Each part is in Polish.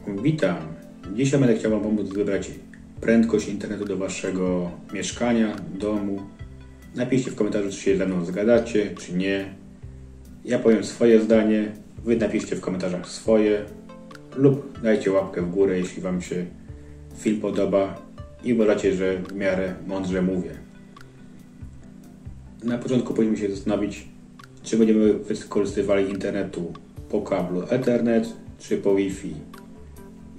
Witam. Dzisiaj będę chciał Wam pomóc wybrać prędkość internetu do Waszego mieszkania, domu. Napiszcie w komentarzu, czy się ze mną zgadacie, czy nie. Ja powiem swoje zdanie, Wy napiszcie w komentarzach swoje lub dajcie łapkę w górę, jeśli Wam się film podoba i uważacie, że w miarę mądrze mówię. Na początku powinniśmy się zastanowić, czy będziemy wykorzystywali internetu po kablu Ethernet czy po Wi-Fi.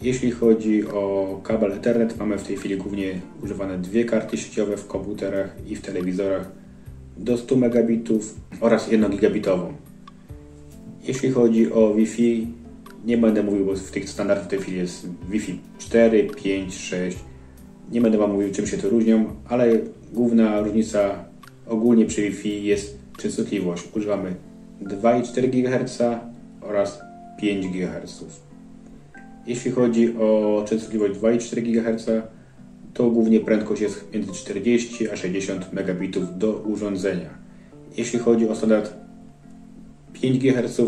Jeśli chodzi o kabel Ethernet, mamy w tej chwili głównie używane dwie karty sieciowe w komputerach i w telewizorach do 100 megabitów oraz 1 gigabitową. Jeśli chodzi o Wi-Fi, nie będę mówił, bo w tych standardach w tej chwili jest Wi-Fi 4, 5, 6. Nie będę Wam mówił, czym się to różnią, ale główna różnica ogólnie przy Wi-Fi jest częstotliwość. Używamy 2,4 GHz oraz 5 GHz. Jeśli chodzi o częstotliwość 2,4 GHz, to głównie prędkość jest między 40 a 60 megabitów do urządzenia. Jeśli chodzi o standard 5 GHz,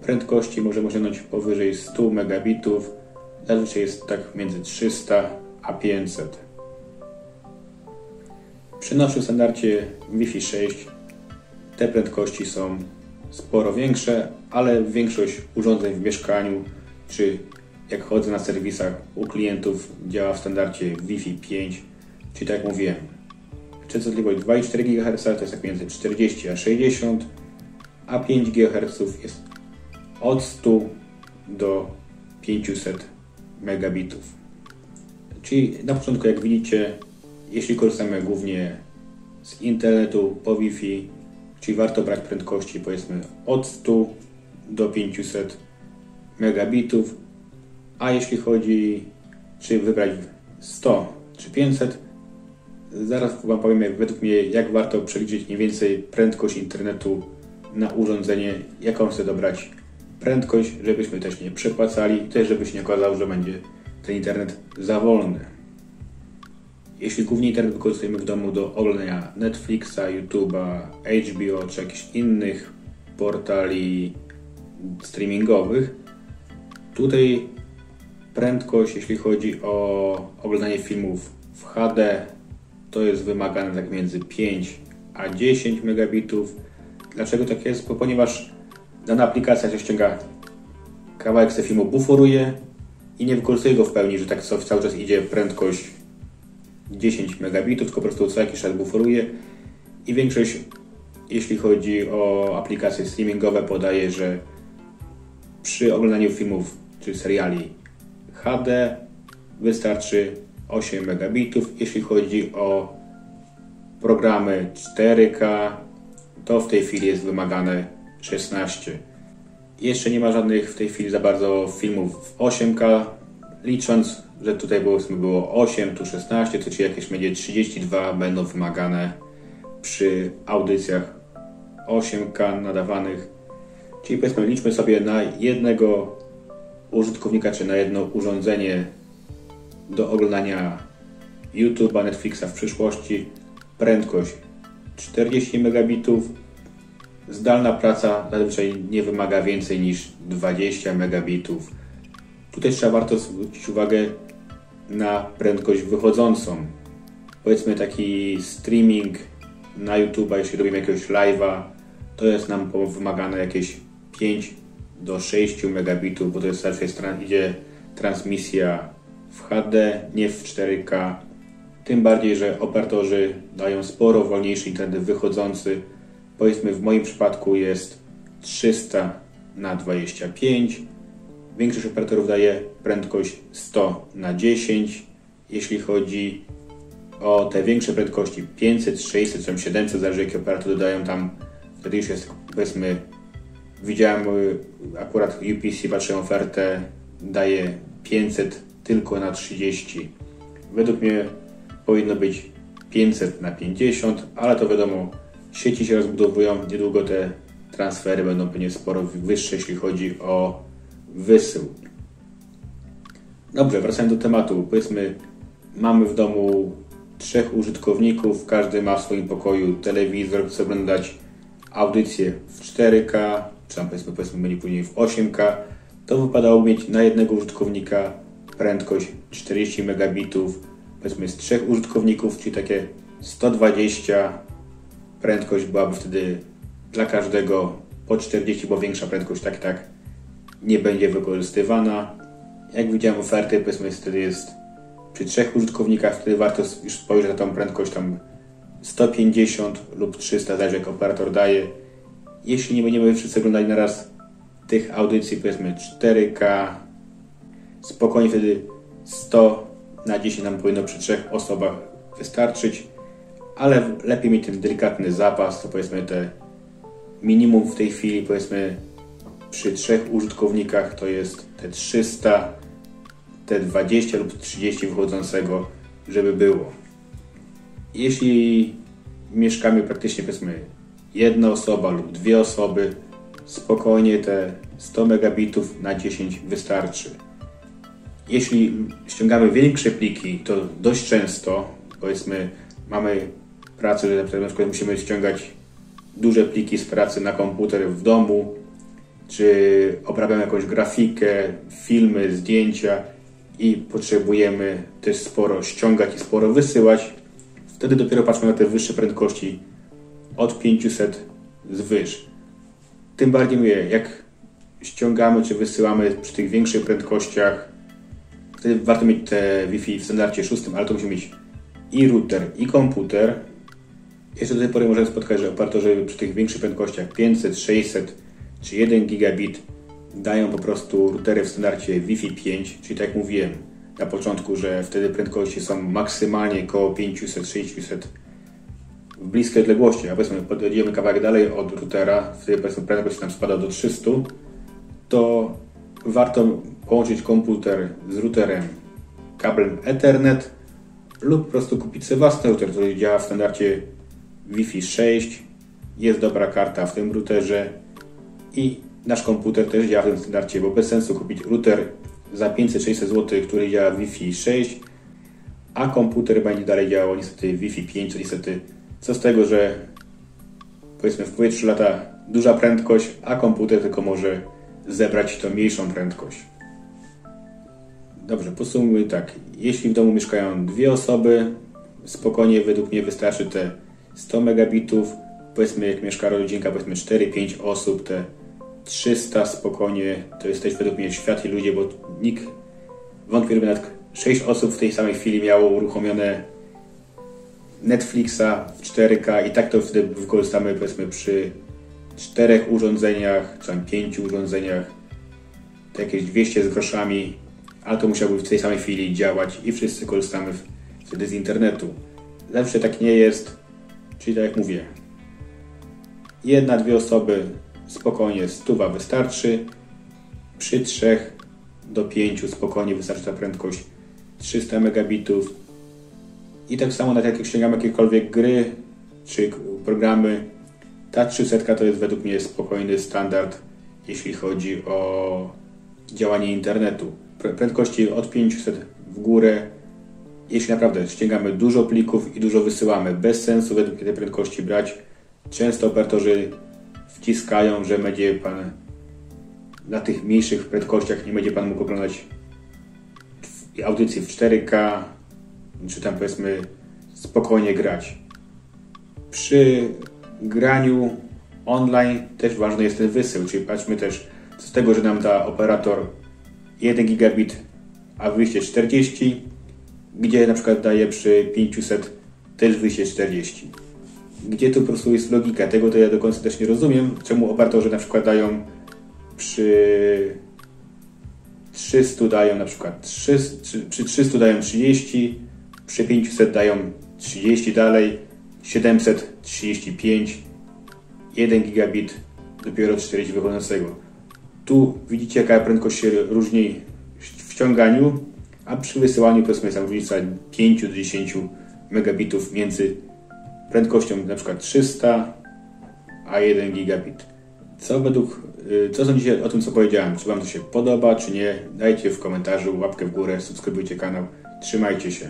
prędkości możemy osiągnąć powyżej 100 megabitów, zazwyczaj jest tak między 300 a 500. Przy naszym standardzie Wi-Fi 6 te prędkości są sporo większe, ale większość urządzeń w mieszkaniu czy jak chodzę na serwisach u klientów działa w standardzie Wi-Fi 5, czyli tak jak mówiłem, częstotliwość 2,4 GHz to jest tak między 40 a 60, a 5 GHz jest od 100 do 500 megabitów. Czyli na początku, jak widzicie, jeśli korzystamy głównie z internetu po Wi-Fi, czyli warto brać prędkości powiedzmy od 100 do 500 megabitów, a jeśli chodzi, czy wybrać 100 czy 500, zaraz Wam powiem, według mnie, jak warto przeliczyć mniej więcej prędkość internetu na urządzenie, jaką chcę dobrać prędkość, żebyśmy też nie przepłacali i też żeby się nie okazało, że będzie ten internet za wolny. Jeśli głównie internet wykorzystujemy w domu do oglądania Netflixa, YouTube'a, HBO czy jakichś innych portali streamingowych, tutaj prędkość, jeśli chodzi o oglądanie filmów w HD, to jest wymagane tak między 5 a 10 megabitów. Dlaczego tak jest? Ponieważ dana aplikacja się ściąga kawałek z tego filmu, buforuje i nie wykorzystuje go w pełni, że tak cały czas idzie prędkość 10 megabitów, tylko po prostu co jakiś czas buforuje i większość, jeśli chodzi o aplikacje streamingowe, podaje, że przy oglądaniu filmów czy seriali HD wystarczy 8 megabitów. Jeśli chodzi o programy 4K, to w tej chwili jest wymagane 16. Jeszcze nie ma żadnych w tej chwili za bardzo filmów w 8K, licząc, że tutaj było 8, tu 16, to czyli jakieś będzie 32 będą wymagane przy audycjach 8K nadawanych. Czyli powiedzmy, liczmy sobie na jednego użytkownika czy na jedno urządzenie do oglądania YouTube'a, Netflixa w przyszłości prędkość 40 megabitów. Zdalna praca zazwyczaj nie wymaga więcej niż 20 megabitów. Tutaj warto zwrócić uwagę na prędkość wychodzącą. Powiedzmy taki streaming na YouTube'a, jeśli robimy jakiegoś live'a, to jest nam wymagane jakieś 5 do 6 megabitów, bo to jest zawsze idzie transmisja w HD, nie w 4K. Tym bardziej, że operatorzy dają sporo wolniejszy internet wychodzący. Powiedzmy, w moim przypadku jest 300 na 25. Większość operatorów daje prędkość 100 na 10. Jeśli chodzi o te większe prędkości 500, 600 czy 700, zależy jaki operator dodają tam, wtedy już jest, powiedzmy, widziałem akurat UPC, patrzyłem ofertę, daje 500 tylko na 30. Według mnie powinno być 500 na 50, ale to wiadomo, sieci się rozbudowują, niedługo te transfery będą pewnie sporo wyższe, jeśli chodzi o wysył. Dobrze, wracając do tematu. Powiedzmy, mamy w domu 3 użytkowników, każdy ma w swoim pokoju telewizor, chce oglądać audycję w 4K, czy tam powiedzmy będzie później w 8K, to wypadało mieć na jednego użytkownika prędkość 40 megabitów, powiedzmy z 3 użytkowników, czyli takie 120. Prędkość byłaby wtedy dla każdego po 40, bo większa prędkość tak nie będzie wykorzystywana. Jak widziałem oferty, powiedzmy wtedy jest przy 3 użytkownikach, wtedy warto już spojrzeć na tą prędkość tam 150 lub 300, zależy jak operator daje. Jeśli nie będziemy wszyscy oglądali naraz tych audycji, powiedzmy 4K, spokojnie wtedy 100/10 nam powinno przy 3 osobach wystarczyć, ale lepiej mieć ten delikatny zapas, to powiedzmy te minimum w tej chwili, powiedzmy przy 3 użytkownikach to jest te 300, te 20 lub 30 wychodzącego, żeby było. Jeśli mieszkamy praktycznie, powiedzmy, jedna osoba lub 2 osoby, spokojnie te 100 megabitów na 10 wystarczy. Jeśli ściągamy większe pliki, to dość często, powiedzmy, mamy pracę, że na przykład musimy ściągać duże pliki z pracy na komputer w domu, czy obrabiamy jakąś grafikę, filmy, zdjęcia i potrzebujemy też sporo ściągać i sporo wysyłać, wtedy dopiero patrzmy na te wyższe prędkości od 500 zwyż. Tym bardziej mówię, jak ściągamy czy wysyłamy przy tych większych prędkościach, wtedy warto mieć te Wi-Fi w standardzie 6, ale to musi mieć i router, i komputer. Jeszcze do tej pory możemy spotkać, że operatorzy przy tych większych prędkościach 500, 600 czy 1 gigabit dają po prostu routery w standardzie Wi-Fi 5, czyli tak jak mówiłem na początku, że wtedy prędkości są maksymalnie około 500-600 w bliskiej odległości, a powiedzmy podjedziemy kawałek dalej od routera, wtedy powiedzmy prędkość nam spada do 300, to warto połączyć komputer z routerem kablem Ethernet lub po prostu kupić sobie własny router, który działa w standardzie Wi-Fi 6, jest dobra karta w tym routerze i nasz komputer też działa w tym standardzie, bo bez sensu kupić router za 500-600 zł, który działa Wi-Fi 6, a komputer będzie dalej działał niestety Wi-Fi 5, niestety co z tego, że powiedzmy w powietrzu lata duża prędkość, a komputer tylko może zebrać tą mniejszą prędkość. Dobrze, podsumujmy tak. Jeśli w domu mieszkają 2 osoby, spokojnie według mnie wystarczy te 100 megabitów. Powiedzmy jak mieszka rodzinka, powiedzmy 4-5 osób, te 300 spokojnie, to jest też według mnie światli ludzie, bo nikt wątpię, żeby nawet 6 osób w tej samej chwili miało uruchomione Netflixa w 4K i tak to wtedy wykorzystamy powiedzmy przy 4 urządzeniach, czy tam 5 urządzeniach, to jakieś 200 z groszami, ale to musiałoby w tej samej chwili działać i wszyscy korzystamy wtedy z internetu. Zawsze tak nie jest, czyli tak jak mówię, 1-2 osoby spokojnie 100 wystarczy, przy 3 do 5 spokojnie wystarczy ta prędkość 300 megabitów i tak samo nawet jak ściągamy jakiekolwiek gry czy programy, ta 300 to jest według mnie spokojny standard, jeśli chodzi o działanie internetu. Prędkości od 500 w górę, jeśli naprawdę ściągamy dużo plików i dużo wysyłamy, bez sensu według mnie tej prędkości brać. Często operatorzy wciskają, że będzie Pan na tych mniejszych prędkościach nie będzie Pan mógł oglądać audycji w 4K, czy tam powiedzmy spokojnie grać. Przy graniu online też ważny jest ten wysył, czyli patrzmy też z tego, że nam da operator 1 gigabit, a wyjście 40, gdzie na przykład daje przy 500 też wyjście 40. Gdzie tu po prostu jest logika? Tego to ja do końca też nie rozumiem, czemu operatorzy na przykład dają przy 300 dają na przykład przy 300 dają 30, przy 500 dają 30 dalej, 735, 1 gigabit, dopiero 40 wychodzącego. Tu widzicie jaka prędkość się różni w ściąganiu, a przy wysyłaniu powiedzmy jest tam różnica 5 do 10 megabitów między prędkością na przykład 300 a 1 gigabit. Co sądzicie o tym, co powiedziałem? Czy Wam to się podoba, czy nie? Dajcie w komentarzu łapkę w górę, subskrybujcie kanał. Trzymajcie się.